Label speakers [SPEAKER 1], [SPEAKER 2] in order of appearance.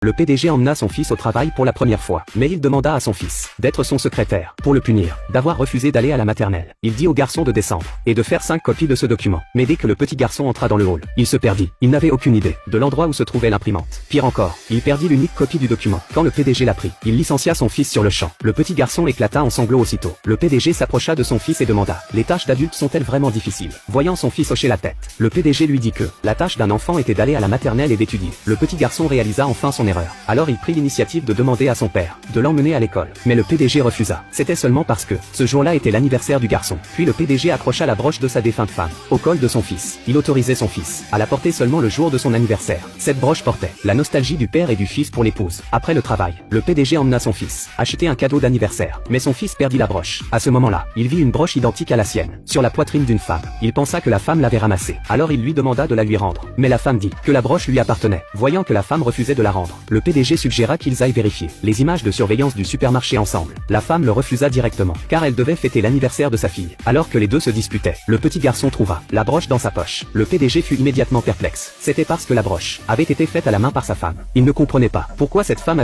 [SPEAKER 1] Le PDG emmena son fils au travail pour la première fois, mais il demanda à son fils d'être son secrétaire, pour le punir, d'avoir refusé d'aller à la maternelle. Il dit au garçon de descendre, et de faire 5 copies de ce document. Mais dès que le petit garçon entra dans le hall, il se perdit. Il n'avait aucune idée de l'endroit où se trouvait l'imprimante. Pire encore, il perdit l'unique copie du document. Quand le PDG l'apprit, il licencia son fils sur le champ. Le petit garçon éclata en sanglots aussitôt. Le PDG s'approcha de son fils et demanda: « Les tâches d'adulte sont-elles vraiment difficiles ?» Voyant son fils hocher la tête, le PDG lui dit que la tâche d'un enfant était d'aller à la maternelle et d'étudier. Le petit garçon réalisa enfin son erreur. Alors il prit l'initiative de demander à son père de l'emmener à l'école. Mais le PDG refusa. C'était seulement parce que ce jour-là était l'anniversaire du garçon. Puis le PDG accrocha la broche de sa défunte femme au col de son fils. Il autorisait son fils à la porter seulement le jour de son anniversaire. Cette broche portait la nostalgie du père et du fils pour l'épouse. Après le travail, le PDG emmena son fils acheter un cadeau d'anniversaire. Mais son fils perdit la broche. À ce moment-là, il vit une broche identique à la sienne sur la poitrine d'une femme. Il pensa que la femme l'avait ramassée. Alors il lui demanda de la lui rendre. Mais la femme dit que la broche lui appartenait. Voyant que la femme refusait de la rendre, le PDG suggéra qu'ils aillent vérifier les images de surveillance du supermarché ensemble. La femme le refusa directement, car elle devait fêter l'anniversaire de sa fille. Alors que les deux se disputaient, le petit garçon trouva la broche dans sa poche. Le PDG fut immédiatement perplexe. C'était parce que la broche avait été faite à la main par sa femme. Il ne comprenait pas pourquoi cette femme